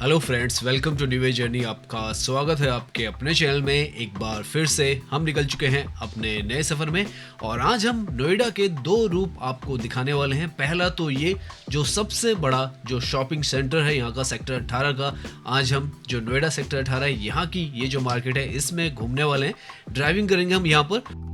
Hello friends, welcome to new journey. आपका स्वागत है आपके अपने चैनल में। एक बार फिर से हम निकल चुके हैं अपने नए सफ़र में और आज हम नोएडा के दो रूप आपको दिखाने वाले हैं। पहला तो ये जो सबसे बड़ा जो शॉपिंग सेंटर है यहाँ का सेक्टर 18 का। आज हम जो नोएडा सेक्टर 18 है यहाँ की ये जो मार्केट है इसमें घूमने वाले हैं, ड्राइविंग करेंगे हम यहाँ पर।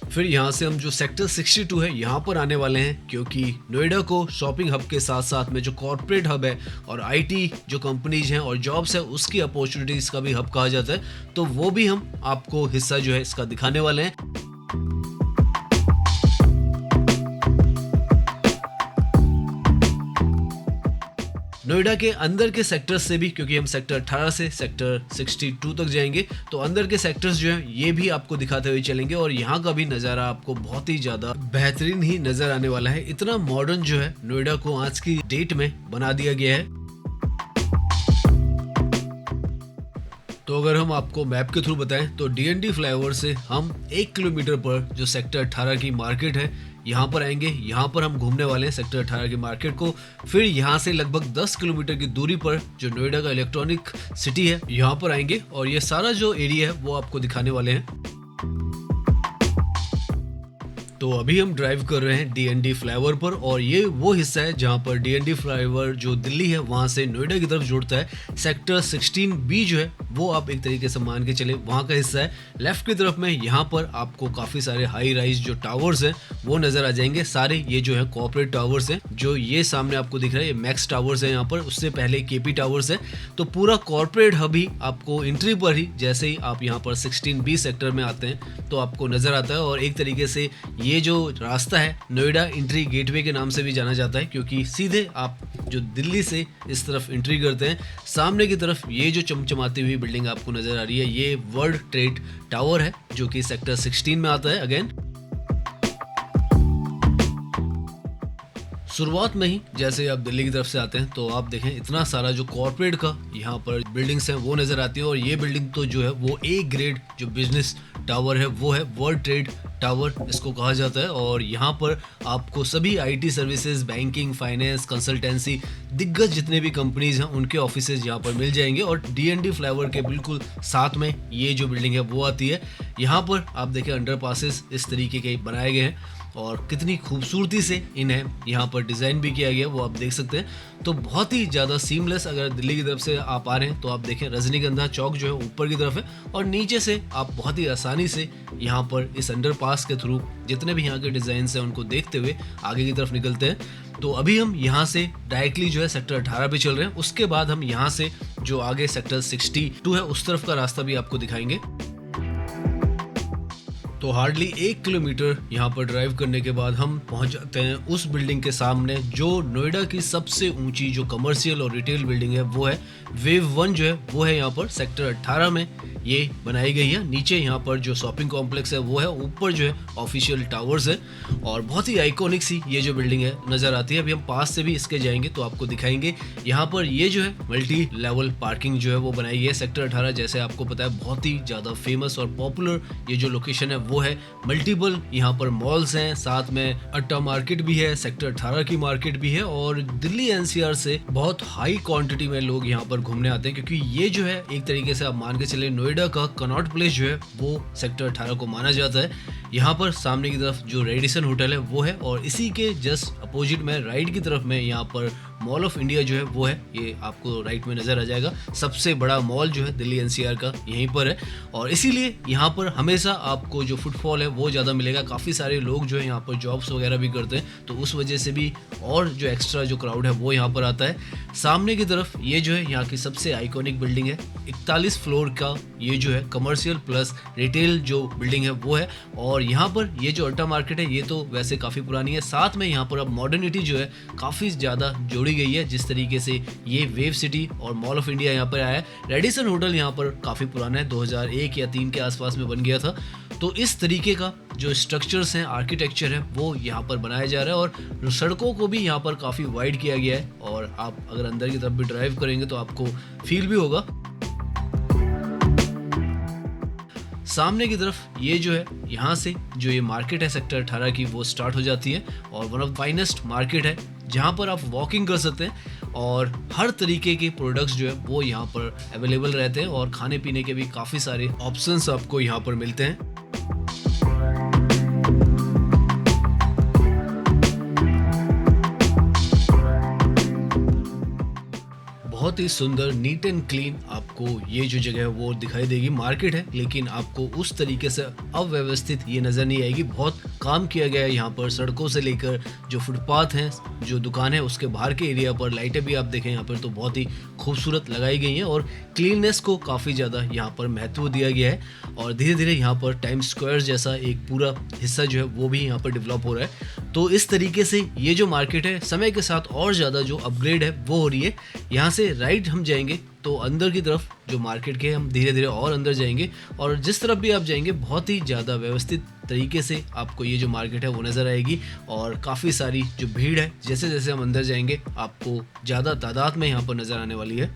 फिर यहाँ से हम जो सेक्टर 62 है यहाँ पर आने वाले हैं, क्योंकि नोएडा को शॉपिंग हब के साथ साथ में जो कॉर्पोरेट हब है और आईटी जो कंपनीज हैं और जॉब्स है उसकी अपॉर्चुनिटीज़ का भी हब कहा जाता है, तो वो भी हम आपको हिस्सा जो है इसका दिखाने वाले हैं। नोएडा के अंदर के सेक्टर्स से भी, क्योंकि हम सेक्टर 18 से सेक्टर 62 तक जाएंगे, तो अंदर के सेक्टर्स जो हैं ये भी आपको दिखाते हुए चलेंगे और यहाँ का भी नज़ारा आपको बहुत ही ज़्यादा बेहतरीन ही नज़र आने वाला है। इतना मॉडर्न जो है नोएडा को आज की डेट में बना दिया गया है। तो अगर हम आपको मैप के थ्रू बताएं तो डीएनडी फ्लाईओवर से हम 1 किलोमीटर पर जो सेक्टर 18 की मार्केट है यहाँ पर आएंगे। यहाँ पर हम घूमने वाले हैं सेक्टर 18 की मार्केट को। फिर यहाँ से लगभग 10 किलोमीटर की दूरी पर जो नोएडा का इलेक्ट्रॉनिक सिटी है यहाँ पर आएंगे और ये सारा जो एरिया है वो आपको दिखाने वाले हैं। तो अभी हम ड्राइव कर रहे हैं डीएनडी फ्लाईओवर पर और ये वो हिस्सा है जहाँ पर डीएनडी फ्लाईओवर जो दिल्ली है वहाँ से नोएडा की तरफ जुड़ता है। सेक्टर 16B जो है वो आप एक तरीके से मान के चले वहाँ का हिस्सा है। लेफ्ट की तरफ में यहाँ पर आपको काफ़ी सारे हाई राइज जो टावर्स हैं वो नज़र आ जाएंगे। सारे ये जो है कॉर्पोरेट टावर्स हैं, जो ये सामने आपको दिख रहा है ये मैक्स टावर्स है यहाँ पर, उससे पहले केपी टावर्स है। तो पूरा कॉर्पोरेट हब ही आपको एंट्री पर ही जैसे ही आप यहाँ पर 16B सेक्टर में आते हैं तो आपको नज़र आता है। और एक तरीके से ये जो रास्ता है नोएडा एंट्री गेटवे के नाम से भी जाना जाता है, क्योंकि सीधे आप जो दिल्ली से इस तरफ एंट्री करते हैं सामने की तरफ ये जो चमचमाती हुई बिल्डिंग आपको नजर आ रही है ये वर्ल्ड ट्रेड टावर है जो कि सेक्टर 16 में आता है। अगेन शुरुआत में ही जैसे आप दिल्ली की तरफ से आते हैं तो आप देखें इतना सारा जो कॉर्पोरेट का यहाँ पर बिल्डिंग्स हैं वो नज़र आती है। और ये बिल्डिंग तो जो है वो ए ग्रेड जो बिजनेस टावर है वो है वर्ल्ड ट्रेड टावर इसको कहा जाता है। और यहाँ पर आपको सभी IT services, banking, finance, consultancy, दिग्गज जितने भी कंपनीज हैं उनके ऑफिसेज यहाँ पर मिल जाएंगे। और डीएनडी फ्लाईओवर के बिल्कुल साथ में ये जो बिल्डिंग है वो आती है। यहाँ पर आप देखें अंडरपासेस इस तरीके के बनाए गए हैं और कितनी खूबसूरती से इन्हें यहाँ पर डिज़ाइन भी किया गया वो आप देख सकते हैं। तो बहुत ही ज़्यादा सीमलेस। अगर दिल्ली की तरफ से आप आ रहे हैं तो आप देखें रजनीगंधा चौक जो है ऊपर की तरफ है और नीचे से आप बहुत ही आसानी से यहाँ पर इस अंडरपास के थ्रू जितने भी यहाँ के डिज़ाइन हैं उनको देखते हुए आगे की तरफ निकलते हैं। तो अभी हम यहाँ से डायरेक्टली जो है सेक्टर 18 पे चल रहे हैं। उसके बाद हम यहाँ से जो आगे सेक्टर 62 है उस तरफ का रास्ता भी आपको दिखाएंगे। तो हार्डली 1 किलोमीटर यहाँ पर ड्राइव करने के बाद हम पहुँच जाते हैं उस बिल्डिंग के सामने जो नोएडा की सबसे ऊंची जो कमर्शियल और रिटेल बिल्डिंग है वो है वेव 1 जो है वो है यहाँ पर सेक्टर 18 में ये बनाई गई है। नीचे यहाँ पर जो शॉपिंग कॉम्प्लेक्स है वो है, ऊपर जो है ऑफिशियल टावर्स है और बहुत ही आइकॉनिक सी ये जो बिल्डिंग है नज़र आती है। अभी हम पास से भी इसके जाएंगे तो आपको दिखाएंगे। यहाँ पर ये जो है मल्टी लेवल पार्किंग जो है वो बनाई है सेक्टर 18। जैसे आपको पता है बहुत ही ज़्यादा फेमस और पॉपुलर ये जो लोकेशन है वो है। मल्टीपल यहाँ पर मॉल्स हैं, साथ में अट्टा मार्केट भी है, सेक्टर 18 की मार्केट भी है और दिल्ली एनसीआर से बहुत हाई क्वांटिटी में लोग यहाँ पर घूमने आते हैं, क्योंकि ये जो है एक तरीके से आप मान के चले नोएडा का कनॉट प्लेस जो है वो सेक्टर 18 को माना जाता है। यहाँ पर सामने की तरफ जो रेडिसन होटल है वो है और इसी के जस्ट अपोजिट में राइट की तरफ में यहाँ पर मॉल ऑफ इंडिया जो है वो है। ये आपको राइट में नज़र आ जाएगा। सबसे बड़ा मॉल जो है दिल्ली एनसीआर का यहीं पर है और इसीलिए यहाँ पर हमेशा आपको जो फुटफॉल है वो ज़्यादा मिलेगा। काफ़ी सारे लोग जो है यहाँ पर जॉब्स वगैरह भी करते हैं तो उस वजह से भी और जो एक्स्ट्रा जो क्राउड है वो यहाँ पर आता है। सामने की तरफ ये जो है यहाँ की सबसे आइकॉनिक बिल्डिंग है। 41 फ्लोर का ये जो है कमर्शियल प्लस रिटेल जो बिल्डिंग है वो है। और यहाँ पर ये जो अड्डा मार्केट है ये तो वैसे काफ़ी पुरानी है, साथ में यहाँ पर अब मॉडर्निटी जो है काफ़ी ज़्यादा जोड़ी गई है। जिस तरीके से ये वेव सिटी और मॉल ऑफ इंडिया यहाँ पर आया है। रेडिसन होटल यहाँ पर काफ़ी पुराना है, 2001 या 3 के आसपास में बन गया था। तो इस तरीके का जो स्ट्रक्चर्स हैं, आर्किटेक्चर है वो यहाँ पर बनाया जा रहा है और सड़कों को भी यहाँ पर काफ़ी वाइड किया गया है। और आप अगर अंदर की तरफ भी ड्राइव करेंगे तो आपको फील भी होगा। सामने की तरफ ये जो है, यहाँ से जो ये मार्केट है सेक्टर 18 की, वो स्टार्ट हो जाती है और वन ऑफ फाइनेस्ट मार्केट है जहाँ पर आप वॉकिंग कर सकते हैं और हर तरीके के प्रोडक्ट्स जो है वो यहाँ पर अवेलेबल रहते हैं और खाने पीने के भी काफ़ी सारे ऑप्शंस आपको यहाँ पर मिलते हैं। बहुत ही सुंदर, नीट एंड क्लीन आपको ये जो जगह है वो दिखाई देगी। मार्केट है लेकिन आपको उस तरीके से अव्यवस्थित ये नज़र नहीं आएगी। बहुत काम किया गया है यहाँ पर, सड़कों से लेकर जो फुटपाथ हैं, जो दुकान है उसके बाहर के एरिया पर लाइटें भी आप देखें यहाँ पर तो बहुत ही खूबसूरत लगाई गई हैं और क्लीननेस को काफ़ी ज़्यादा यहाँ पर महत्व दिया गया है और धीरे धीरे यहाँ पर टाइम स्क्वायर जैसा एक पूरा हिस्सा जो है वो भी यहाँ पर डेवलप हो रहा है। तो इस तरीके से ये जो मार्केट है समय के साथ और ज़्यादा जो अपग्रेड है वो हो रही है। यहाँ से राइट हम जाएंगे तो अंदर की तरफ जो मार्केट के हम धीरे धीरे और अंदर जाएंगे और जिस तरफ भी आप जाएंगे बहुत ही ज़्यादा व्यवस्थित तरीके से आपको ये जो मार्केट है वो नज़र आएगी और काफ़ी सारी जो भीड़ है जैसे जैसे हम अंदर जाएंगे आपको ज़्यादा तादाद में यहाँ पर नज़र आने वाली है।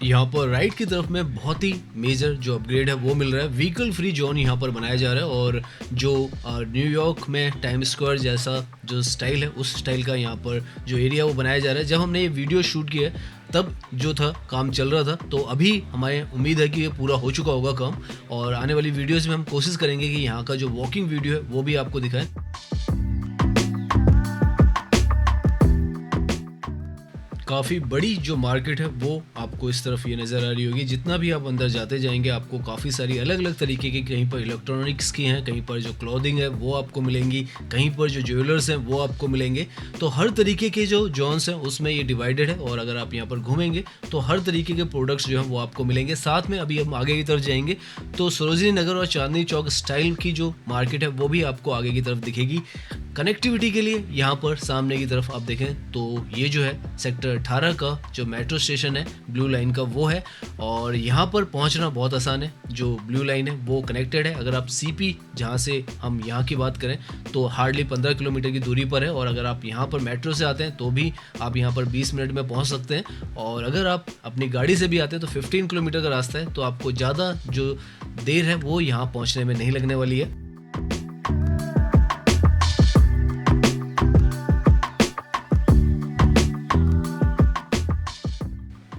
यहाँ पर राइट की तरफ में बहुत ही मेजर जो अपग्रेड है वो मिल रहा है। व्हीकल फ्री जोन यहाँ पर बनाया जा रहा है और जो न्यूयॉर्क में टाइम स्क्वायर जैसा जो स्टाइल है उस स्टाइल का यहाँ पर जो एरिया वो बनाया जा रहा है। जब हमने ये वीडियो शूट किया तब जो था काम चल रहा था, तो अभी हमारे उम्मीद है कि ये पूरा हो चुका होगा काम और आने वाली वीडियोज़ में हम कोशिश करेंगे कि यहाँ का जो वॉकिंग वीडियो है वो भी आपको दिखाएं। काफ़ी बड़ी जो मार्केट है वो आपको इस तरफ ये नज़र आ रही होगी। जितना भी आप अंदर जाते जाएंगे आपको काफ़ी सारी अलग अलग तरीके की, कहीं पर इलेक्ट्रॉनिक्स की हैं, कहीं पर जो क्लॉथिंग है वो आपको मिलेंगी, कहीं पर जो ज्वेलर्स हैं वो आपको मिलेंगे। तो हर तरीके के जो जॉन्स हैं उसमें ये डिवाइडेड है और अगर आप यहाँ पर घूमेंगे तो हर तरीके के प्रोडक्ट्स जो हैं वो आपको मिलेंगे। साथ में अभी हम आगे की तरफ जाएंगे तो सरोजिनी नगर और चांदनी चौक स्टाइल की जो मार्केट है वो भी आपको आगे की तरफ दिखेगी। कनेक्टिविटी के लिए यहाँ पर सामने की तरफ आप देखें तो ये जो है सेक्टर 18 का जो मेट्रो स्टेशन है ब्लू लाइन का वो है और यहाँ पर पहुँचना बहुत आसान है। जो ब्लू लाइन है वो कनेक्टेड है। अगर आप सीपी जहाँ से हम यहाँ की बात करें तो हार्डली 15 किलोमीटर की दूरी पर है और अगर आप यहाँ पर मेट्रो से आते हैं तो भी आप यहाँ पर 20 मिनट में पहुँच सकते हैं और अगर आप अपनी गाड़ी से भी आते हैं तो 15 किलोमीटर का रास्ता है, तो आपको ज़्यादा जो देर है वो यहाँ पहुँचने में नहीं लगने वाली है।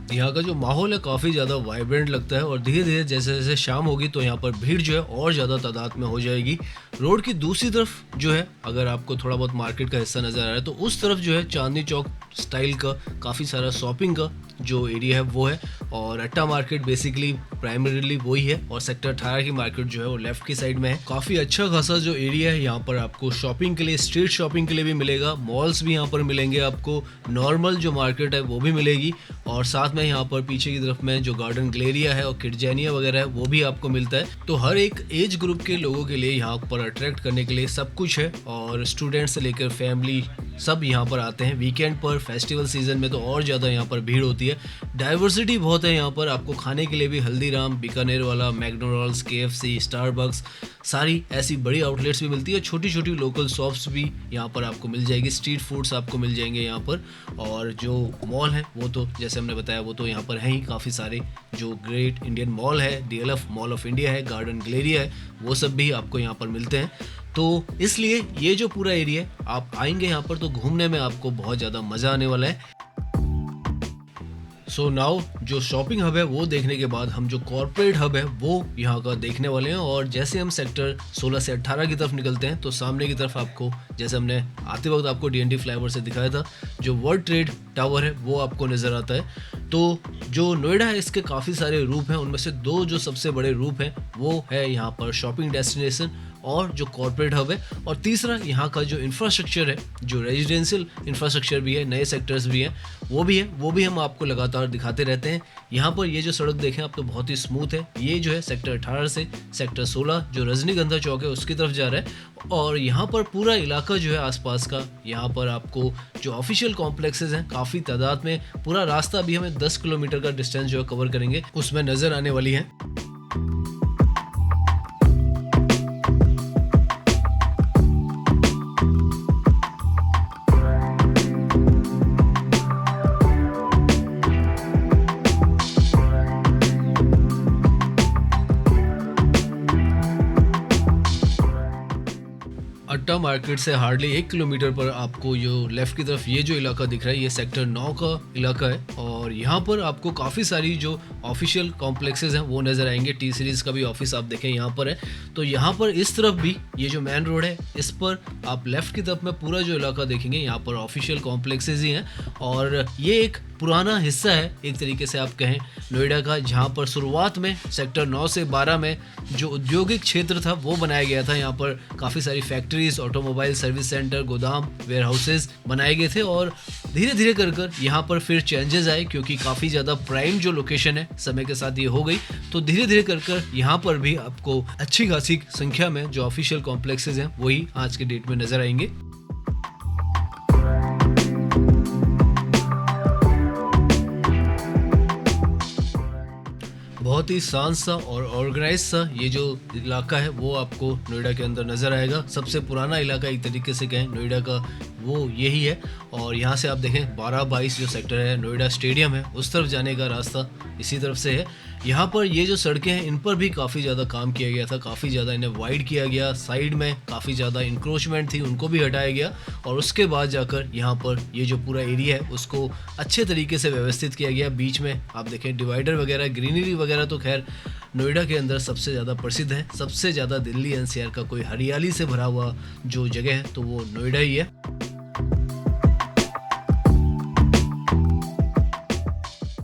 यहाँ का जो माहौल है काफ़ी ज़्यादा वाइब्रेंट लगता है और धीरे धीरे जैसे जैसे शाम होगी तो यहाँ पर भीड़ जो है और ज़्यादा तादाद में हो जाएगी। रोड की दूसरी तरफ जो है अगर आपको थोड़ा बहुत मार्केट का हिस्सा नज़र आ रहा है तो उस तरफ जो है चांदनी चौक स्टाइल का काफ़ी सारा शॉपिंग का जो एरिया है वो है और अट्टा मार्केट बेसिकली प्राइमरीली वही है और सेक्टर 18 की मार्केट जो है वो लेफ्ट की साइड में है। काफ़ी अच्छा खासा जो एरिया है यहाँ पर आपको शॉपिंग के लिए, स्ट्रीट शॉपिंग के लिए भी मिलेगा, मॉल्स भी यहाँ पर मिलेंगे आपको, नॉर्मल जो मार्केट है वो भी मिलेगी और साथ में यहाँ पर पीछे की तरफ में जो गार्डन ग्लेरिया है और किडजेनिया वगैरह है वो भी आपको मिलता है। तो हर एक एज ग्रुप के लोगों के लिए यहाँ पर अट्रैक्ट करने के लिए सब कुछ है और स्टूडेंट्स से लेकर फैमिली सब यहाँ पर आते हैं। वीकेंड पर, फेस्टिवल सीजन में तो और ज़्यादा यहाँ पर भीड़ होती है। डाइवर्सिटी बहुत है यहाँ पर, आपको खाने के लिए भी हल्दीराम, बीकानेर वाला, मैकडोनल्ड्स, KFC, स्टारबक्स, सारी ऐसी बड़ी आउटलेट्स भी मिलती है। छोटी छोटी लोकल शॉप्स भी यहाँ पर आपको मिल जाएगी, स्ट्रीट फूड्स आपको मिल जाएंगे यहाँ पर। और जो मॉल है वो तो जैसे हमने बताया वो तो यहाँ पर है ही काफ़ी सारे, जो ग्रेट इंडियन मॉल है, DLF मॉल ऑफ इंडिया है, गार्डन ग्लेरिया है, वो सब भी आपको यहाँ पर मिलते हैं। तो इसलिए ये जो पूरा एरिया है आप आएंगे यहाँ पर तो घूमने में आपको बहुत ज़्यादा मज़ा आने वाला है। सो नाउ जो शॉपिंग हब है वो देखने के बाद हम जो कॉर्पोरेट हब है वो यहाँ का देखने वाले हैं और जैसे हम सेक्टर 16 से 18 की तरफ निकलते हैं तो सामने की तरफ आपको, जैसे हमने आते वक्त आपको DNT फ्लाईओवर से दिखाया था, जो वर्ल्ड ट्रेड टावर है वो आपको नज़र आता है। तो जो नोएडा है इसके काफ़ी सारे रूप हैं, उनमें से दो जो सबसे बड़े रूप हैं वो है यहाँ पर शॉपिंग डेस्टिनेशन और जो कॉर्पोरेट हब है, और तीसरा यहाँ का जो इंफ्रास्ट्रक्चर है, जो रेजिडेंशियल इंफ्रास्ट्रक्चर भी है, नए सेक्टर्स भी हैं वो भी है, वो भी हम आपको लगातार दिखाते रहते हैं। यहाँ पर ये जो सड़क देखें आप तो बहुत ही स्मूथ है, ये जो है सेक्टर 18 से सेक्टर 16 जो रजनीगंधा चौक है उसकी तरफ जा रहा है और यहाँ पर पूरा इलाका जो है आसपास का, यहाँ पर आपको जो ऑफिशियल कॉम्प्लेक्सेस हैं काफ़ी तादाद में, पूरा रास्ता अभी हमें 10 किलोमीटर का डिस्टेंस जो है कवर करेंगे उसमें नज़र आने वाली है। नोएडा मार्केट से हार्डली 1 किलोमीटर पर आपको जो लेफ्ट की तरफ ये जो इलाका दिख रहा है, ये सेक्टर 9 का इलाका है और यहाँ पर आपको काफ़ी सारी जो ऑफिशियल कॉम्प्लेक्सेस हैं वो नज़र आएंगे। टी सीरीज़ का भी ऑफिस आप देखें यहाँ पर है। तो यहाँ पर इस तरफ भी ये जो मेन रोड है, इस पर आप लेफ्ट की तरफ में पूरा जो इलाका देखेंगे, यहाँ पर ऑफिशियल कॉम्प्लेक्सेस ही हैं और ये एक पुराना हिस्सा है एक तरीके से आप कहें नोएडा का, जहाँ पर शुरुआत में सेक्टर 9 से 12 में जो औद्योगिक क्षेत्र था वो बनाया गया था। यहाँ पर काफ़ी सारी फैक्ट्रीज, ऑटोमोबाइल सर्विस सेंटर, गोदाम, वेयर हाउसेज बनाए गए थे और धीरे धीरे कर कर यहाँ पर फिर चेंजेस आए क्योंकि काफ़ी ज़्यादा प्राइम जो लोकेशन है समय के साथ ये हो गई। तो धीरे धीरे कर कर यहाँ पर भी आपको अच्छी खासी संख्या में जो ऑफिशियल कॉम्प्लेक्सेज हैं वही आज के डेट में नज़र आएंगे। बहुत ही शांत सा और ऑर्गेनाइज सा ये जो इलाका है वो आपको नोएडा के अंदर नज़र आएगा। सबसे पुराना इलाका एक तरीके से कहें नोएडा का वो यही है और यहाँ से आप देखें 12-22 जो सेक्टर है, नोएडा स्टेडियम है, उस तरफ जाने का रास्ता इसी तरफ से है। यहाँ पर ये जो सड़कें हैं इन पर भी काफ़ी ज़्यादा काम किया गया था, काफ़ी ज़्यादा इन्हें वाइड किया गया, साइड में काफ़ी ज़्यादा इंक्रोचमेंट थी उनको भी हटाया गया और उसके बाद जाकर यहाँ पर ये जो पूरा एरिया है उसको अच्छे तरीके से व्यवस्थित किया गया। बीच में आप देखें डिवाइडर वगैरह, ग्रीनरी वगैरह तो खैर नोएडा के अंदर सबसे ज़्यादा प्रसिद्ध है। सबसे ज़्यादा दिल्ली एनसीआर का कोई हरियाली से भरा हुआ जो जगह है तो वो नोएडा ही है।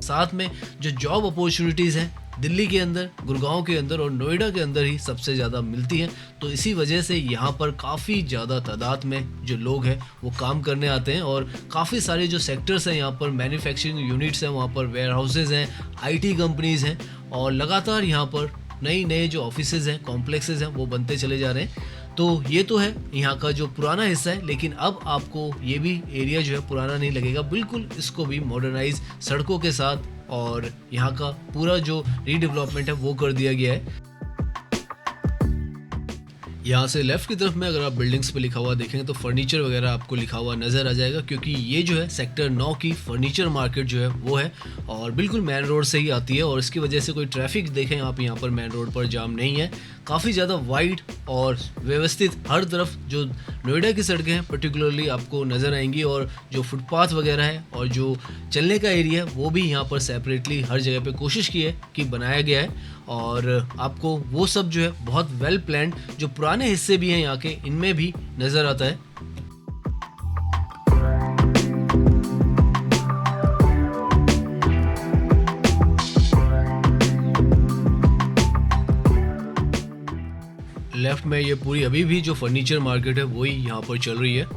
साथ में जो जॉब अपॉर्चुनिटीज़ हैं दिल्ली के अंदर, गुड़गांव के अंदर और नोएडा के अंदर ही सबसे ज़्यादा मिलती हैं। तो इसी वजह से यहाँ पर काफ़ी ज़्यादा तादाद में जो लोग हैं वो काम करने आते हैं और काफ़ी सारे जो सेक्टर्स हैं यहाँ पर, मैन्युफैक्चरिंग यूनिट्स हैं, वहाँ पर वेयर हाउसेज़ हैं, आईटी कंपनीज़ हैं और लगातार यहाँ पर नए नए जो ऑफिसेज़ हैं, कॉम्प्लेक्सेस हैं वो बनते चले जा रहे हैं। तो ये तो है यहाँ का जो पुराना हिस्सा है, लेकिन अब आपको ये भी एरिया जो है पुराना नहीं लगेगा, बिल्कुल इसको भी मॉडर्नाइज सड़कों के साथ और यहाँ का पूरा जो रीडेवलपमेंट है वो कर दिया गया है। यहाँ से लेफ्ट की तरफ में अगर आप बिल्डिंग्स पे लिखा हुआ देखेंगे तो फर्नीचर वगैरह आपको लिखा हुआ नज़र आ जाएगा क्योंकि ये जो है सेक्टर 9 की फर्नीचर मार्केट जो है वो है और बिल्कुल मेन रोड से ही आती है और इसकी वजह से कोई ट्रैफिक देखें आप यहाँ पर मेन रोड पर जाम नहीं है। काफ़ी ज़्यादा वाइड और व्यवस्थित हर तरफ जो नोएडा की सड़कें हैं पर्टिकुलरली आपको नज़र आएंगी और जो फुटपाथ वगैरह है और जो चलने का एरिया है वो भी यहाँ पर सेपरेटली हर जगह पे कोशिश की है कि बनाया गया है और आपको वो सब जो है बहुत वेल प्लान्ड जो पुराने हिस्से भी हैं यहाँ के इनमें भी नज़र आता है। लेफ्ट में ये पूरी अभी भी जो फर्नीचर मार्केट है वही यहाँ पर चल रही है।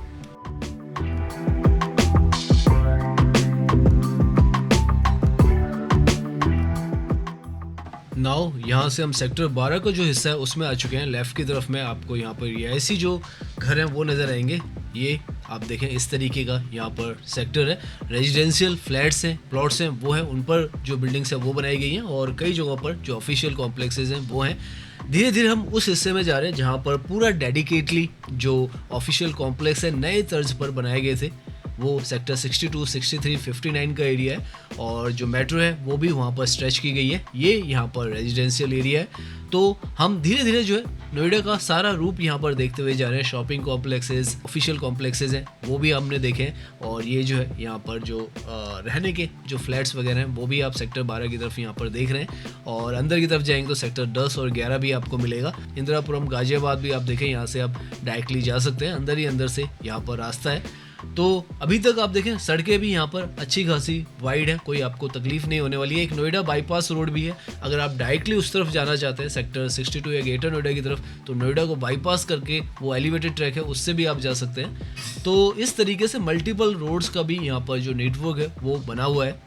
नाउ यहाँ से हम सेक्टर 12 का जो हिस्सा है उसमें आ चुके हैं। लेफ्ट की तरफ में आपको यहाँ पर ऐसी जो घर हैं वो नज़र आएंगे। ये आप देखें इस तरीके का यहाँ पर सेक्टर है, रेजिडेंशियल फ्लैट्स हैं, प्लॉट्स हैं वो हैं, उन पर जो बिल्डिंग्स हैं वो बनाई गई हैं और कई जगहों पर जो ऑफिशियल कॉम्प्लेक्सेस हैं वो हैं। धीरे धीरे हम उस हिस्से में जा रहे हैं जहाँ पर पूरा डेडिकेटली जो ऑफिशियल कॉम्प्लेक्स है नए तर्ज पर बनाए गए थे वो सेक्टर 62, 63, 59 का एरिया है और जो मेट्रो है वो भी वहाँ पर स्ट्रेच की गई है। ये यहाँ पर रेजिडेंशियल एरिया है। तो हम धीरे धीरे जो है नोएडा का सारा रूप यहाँ पर देखते हुए जा रहे हैं। शॉपिंग कॉम्प्लेक्सेस, ऑफिशियल कॉम्प्लेक्सेस हैं वो भी हमने देखे और ये जो है यहाँ पर जो रहने के जो फ्लैट्स वगैरह हैं वो भी आप सेक्टर 12 की तरफ यहाँ पर देख रहे हैं और अंदर की तरफ जाएंगे तो सेक्टर 10 और 11 भी आपको मिलेगा। इंदिरापुरम, गाजियाबाद भी आप देखें, यहाँ से आप डायरेक्टली जा सकते हैं, अंदर ही अंदर से यहाँ पर रास्ता है। तो अभी तक आप देखें सड़कें भी यहाँ पर अच्छी खासी वाइड है, कोई आपको तकलीफ नहीं होने वाली है। एक नोएडा बाईपास रोड भी है, अगर आप डायरेक्टली उस तरफ जाना चाहते हैं सेक्टर 62 या ग्रेटर नोएडा की तरफ तो नोएडा को बाईपास करके वो एलिवेटेड ट्रैक है उससे भी आप जा सकते हैं। तो इस तरीके से मल्टीपल रोड्स का भी यहाँ पर जो नेटवर्क है वो बना हुआ है।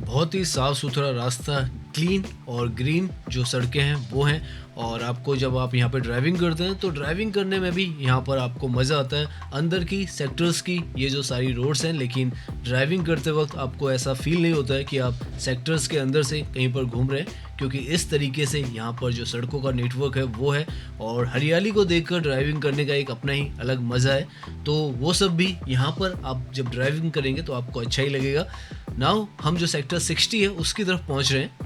बहुत ही साफ़ सुथरा रास्ता क्लीन और ग्रीन जो सड़कें हैं वो हैं। और आपको जब आप यहाँ पे ड्राइविंग करते हैं तो ड्राइविंग करने में भी यहाँ पर आपको मज़ा आता है। अंदर की सेक्टर्स की ये जो सारी रोड्स हैं, लेकिन ड्राइविंग करते वक्त आपको ऐसा फील नहीं होता है कि आप सेक्टर्स के अंदर से कहीं पर घूम रहे हैं, क्योंकि इस तरीके से यहाँ पर जो सड़कों का नेटवर्क है वो है। और हरियाली को देखकर ड्राइविंग करने का एक अपना ही अलग मज़ा है। तो वो सब भी यहाँ पर आप जब ड्राइविंग करेंगे तो आपको अच्छा ही लगेगा। नाउ हम जो सेक्टर 60 है उसकी तरफ पहुँच रहे हैं।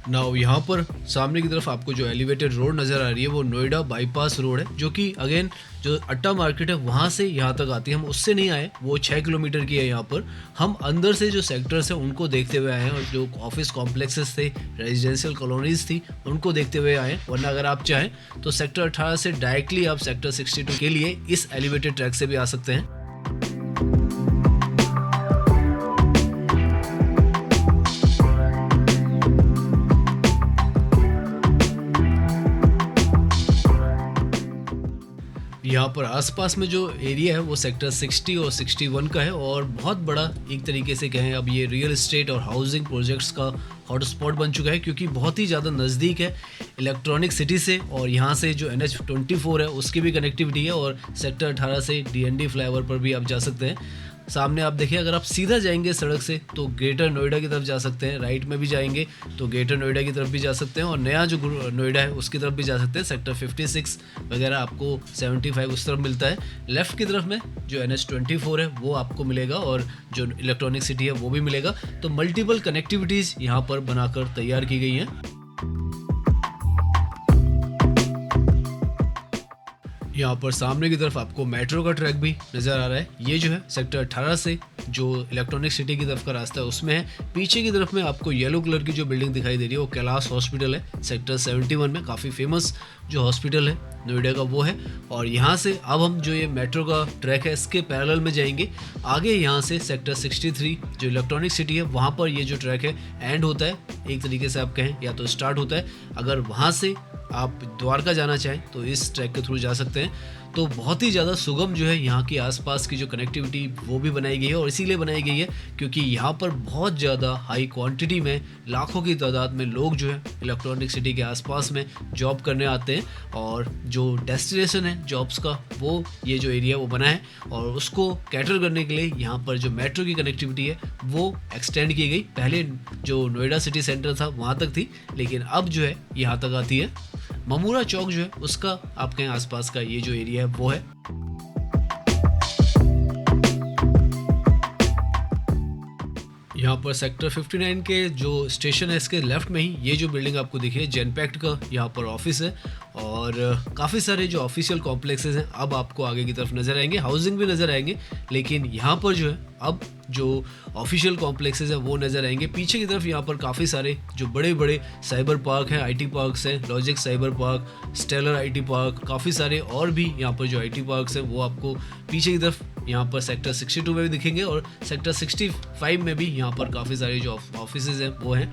नाउ यहाँ पर सामने की तरफ आपको जो एलिवेटेड रोड नज़र आ रही है वो नोएडा बाईपास रोड है, जो कि अगेन जो अट्टा मार्केट है वहाँ से यहाँ तक आती है। हम उससे नहीं आए, वो 6 किलोमीटर की है। यहाँ पर हम अंदर से जो सेक्टर्स हैं उनको देखते हुए आए हैं, और जो ऑफिस कॉम्प्लेक्सेस थे, रेजिडेंशियल कॉलोनीज थी, उनको देखते हुए आए हैं। वरना अगर आप चाहें तो सेक्टर 18 से डायरेक्टली आप सेक्टर 62 के लिए इस एलिवेटेड ट्रैक से भी आ सकते हैं। यहाँ पर आसपास में जो एरिया है वो सेक्टर 60 और 61 का है, और बहुत बड़ा एक तरीके से कहें अब ये रियल एस्टेट और हाउसिंग प्रोजेक्ट्स का हॉटस्पॉट बन चुका है, क्योंकि बहुत ही ज़्यादा नज़दीक है इलेक्ट्रॉनिक सिटी से। और यहाँ से जो NH24 है उसकी भी कनेक्टिविटी है, और सेक्टर 18 से DND फ्लाईओवर पर भी आप जा सकते हैं। सामने आप देखिए, अगर आप सीधा जाएंगे सड़क से तो ग्रेटर नोएडा की तरफ जा सकते हैं, राइट में भी जाएंगे तो ग्रेटर नोएडा की तरफ भी जा सकते हैं, और नया जो नोएडा है उसकी तरफ भी जा सकते हैं। सेक्टर 56 वगैरह आपको 75 उस तरफ मिलता है। लेफ़्ट की तरफ में जो NH24 है वो आपको मिलेगा, और जो इलेक्ट्रॉनिक सिटी है वो भी मिलेगा। तो मल्टीपल कनेक्टिविटीज़ यहाँ पर बनाकर तैयार की गई हैं। यहाँ पर सामने की तरफ आपको मेट्रो का ट्रैक भी नज़र आ रहा है। ये जो है सेक्टर 18 से जो इलेक्ट्रॉनिक सिटी की तरफ का रास्ता है उसमें है। पीछे की तरफ में आपको येलो कलर की जो बिल्डिंग दिखाई दे रही है वो कैलाश हॉस्पिटल है, सेक्टर 71 में काफ़ी फेमस जो हॉस्पिटल है नोएडा का वो है। और यहाँ से अब हम जो ये मेट्रो का ट्रैक है इसके पैरेलल में जाएंगे आगे। यहाँ से सेक्टर 63 जो इलेक्ट्रॉनिक सिटी है वहाँ पर ये जो ट्रैक है एंड होता है, एक तरीके से आप कहें, या तो स्टार्ट होता है। अगर वहाँ से आप द्वारका जाना चाहें तो इस ट्रैक के थ्रू जा सकते हैं। तो बहुत ही ज़्यादा सुगम जो है यहाँ की आसपास की जो कनेक्टिविटी वो भी बनाई गई है, और इसीलिए बनाई गई है क्योंकि यहाँ पर बहुत ज़्यादा हाई क्वांटिटी में लाखों की तादाद में लोग जो है इलेक्ट्रॉनिक सिटी के आसपास में जॉब करने आते हैं। और जो डेस्टिनेशन है जॉब्स का वो ये जो एरिया वो बना है, और उसको कैटर करने के लिए यहाँ पर जो मेट्रो की कनेक्टिविटी है वो एक्सटेंड की गई। पहले जो नोएडा सिटी सेंटर था वहाँ तक थी, लेकिन अब जो है यहाँ तक आती है। ममूरा चौक जो है उसका आपके आसपास का ये जो एरिया है वो है। यहाँ पर सेक्टर 59 के जो स्टेशन है इसके लेफ्ट में ही ये जो बिल्डिंग आपको दिखी है जेनपैक्ट का यहाँ पर ऑफिस है, और काफ़ी सारे जो ऑफिशियल कॉम्प्लेक्सेस हैं अब आपको आगे की तरफ नज़र आएंगे, हाउसिंग भी नज़र आएंगे, लेकिन यहाँ पर जो है अब जो ऑफिशियल कॉम्प्लेक्सेस हैं वो नज़र आएंगे। पीछे की तरफ यहाँ पर काफ़ी सारे जो बड़े बड़े साइबर पार्क हैं, IT पार्क्स हैं, logic cyber park, stellar IT park, काफ़ी सारे और भी यहाँ पर जो IT पार्क्स हैं वो आपको पीछे की तरफ यहाँ पर सेक्टर 62 में भी दिखेंगे, और सेक्टर 65 में भी यहाँ पर काफ़ी सारे जो ऑफिसेज हैं वो हैं।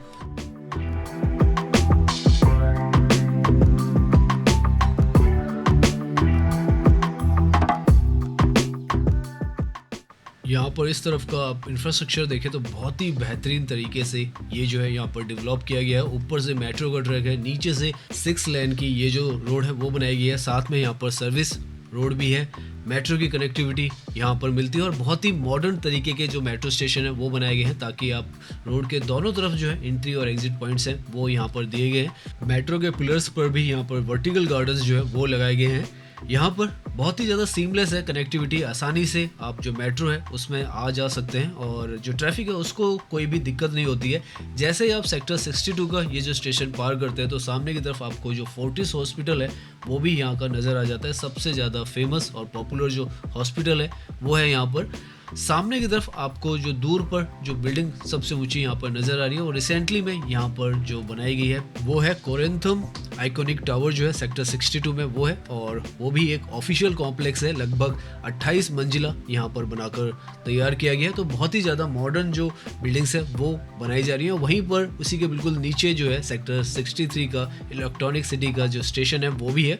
यहाँ पर इस तरफ का आप इंफ्रास्ट्रक्चर देखें तो बहुत ही बेहतरीन तरीके से ये जो है यहाँ पर डेवलप किया गया है। ऊपर से मेट्रो का ट्रैक है, नीचे से 6 लेन की ये जो रोड है वो बनाई गई है, साथ में यहाँ पर सर्विस रोड भी है, मेट्रो की कनेक्टिविटी यहाँ पर मिलती है, और बहुत ही मॉडर्न तरीके के जो मेट्रो स्टेशन है वो बनाए गए हैं ताकि आप रोड के दोनों तरफ जो है एंट्री और एग्जिट पॉइंट्स हैं वो यहाँ पर दिए गए हैं। मेट्रो के पिलर्स पर भी यहाँ पर वर्टिकल गार्डन्स जो है वो लगाए गए हैं। यहाँ पर बहुत ही ज़्यादा सीमलेस है कनेक्टिविटी, आसानी से आप जो मेट्रो है उसमें आ जा सकते हैं, और जो ट्रैफिक है उसको कोई भी दिक्कत नहीं होती है। जैसे ही आप सेक्टर 62 का ये जो स्टेशन पार करते हैं तो सामने की तरफ आपको जो फोर्टिस हॉस्पिटल है वो भी यहाँ का नज़र आ जाता है। सबसे ज़्यादा फेमस और पॉपुलर जो हॉस्पिटल है वो है यहाँ पर। सामने की तरफ आपको जो दूर पर जो बिल्डिंग सबसे ऊंची यहाँ पर नज़र आ रही है, और रिसेंटली में यहाँ पर जो बनाई गई है वो है कोरेंथम आइकॉनिक टावर जो है सेक्टर 62 में वो है, और वो भी एक ऑफिशियल कॉम्प्लेक्स है, लगभग 28 मंजिला यहाँ पर बनाकर तैयार किया गया है। तो बहुत ही ज़्यादा मॉडर्न जो बिल्डिंग्स है वो बनाई जा रही है। वहीं पर उसी के बिल्कुल नीचे जो है सेक्टर 63 का इलेक्ट्रॉनिक सिटी का जो स्टेशन है वो भी है।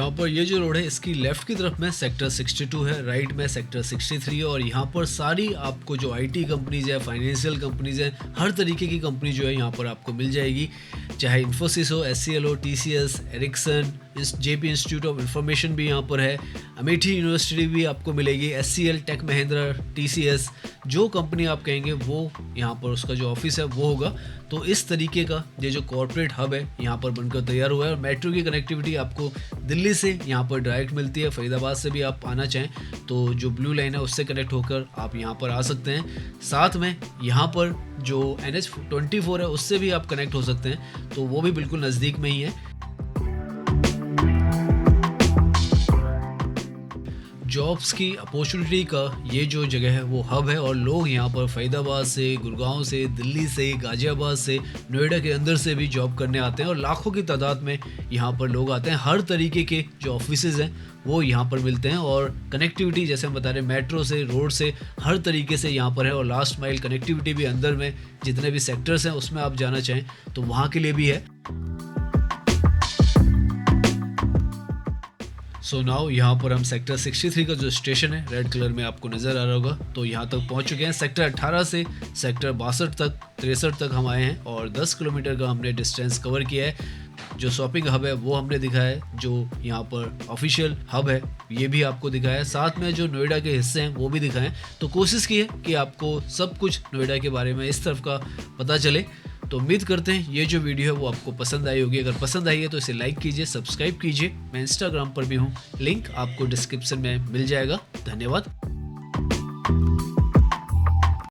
यहाँ पर ये जो रोड है इसकी लेफ्ट की तरफ में सेक्टर 62 है, राइट में सेक्टर 63 है और यहाँ पर सारी आपको जो आईटी कंपनीज है, फाइनेंशियल कंपनीज है, हर तरीके की कंपनी जो है यहाँ पर आपको मिल जाएगी। चाहे इन्फोसिस हो, एचसीएल हो, TCS, Ericsson, JP institute of information भी यहाँ पर है, अमेठी यूनिवर्सिटी भी आपको मिलेगी, एचसीएल, टेक महिंद्रा, टीसीएस, जो कंपनी आप कहेंगे वो यहाँ पर उसका जो ऑफिस है वो होगा। तो इस तरीके का ये जो कॉर्पोरेट हब है यहाँ पर बनकर तैयार हुआ है और मेट्रो की कनेक्टिविटी आपको दिल्ली से यहाँ पर डायरेक्ट मिलती है। फरीदाबाद से भी आप आना चाहें तो जो ब्लू लाइन है उससे कनेक्ट होकर आप यहाँ पर आ सकते हैं। साथ में यहाँ पर जो NH24 है उससे भी आप कनेक्ट हो सकते हैं, तो वो भी बिल्कुल नज़दीक में ही है। जॉब्स की अपॉर्चुनिटी का ये जो जगह है वो हब है और लोग यहाँ पर फरीदाबाद से, गुड़गांव से, दिल्ली से, गाजियाबाद से, नोएडा के अंदर से भी जॉब करने आते हैं और लाखों की तादाद में यहाँ पर लोग आते हैं। हर तरीके के जो ऑफिसेज हैं वो यहाँ पर मिलते हैं और कनेक्टिविटी जैसे हम बता रहे हैं मेट्रो से, रोड से, हर तरीके से यहाँ पर है और लास्ट माइल कनेक्टिविटी भी अंदर में जितने भी सेक्टर्स हैं उसमें आप जाना चाहें तो वहाँ के लिए भी है। सो नाउ यहाँ पर हम सेक्टर 63 का जो स्टेशन है रेड कलर में आपको नज़र आ रहा होगा, तो यहाँ तक पहुँच चुके हैं। सेक्टर 18 से सेक्टर 63 तक हम आए हैं और 10 किलोमीटर का हमने डिस्टेंस कवर किया है। जो शॉपिंग हब है वो हमने दिखाया है, जो यहाँ पर ऑफिशियल हब है ये भी आपको दिखाया है, साथ में जो नोएडा के हिस्से हैं वो भी दिखाएं। तो कोशिश की है कि आपको सब कुछ नोएडा के बारे में इस तरफ का पता चले। तो उम्मीद करते हैं ये जो वीडियो है वो आपको पसंद आई होगी। अगर पसंद आई है तो इसे लाइक कीजिए, सब्सक्राइब कीजिए। मैं इंस्टाग्राम पर भी हूँ, लिंक आपको डिस्क्रिप्शन में मिल जाएगा। धन्यवाद।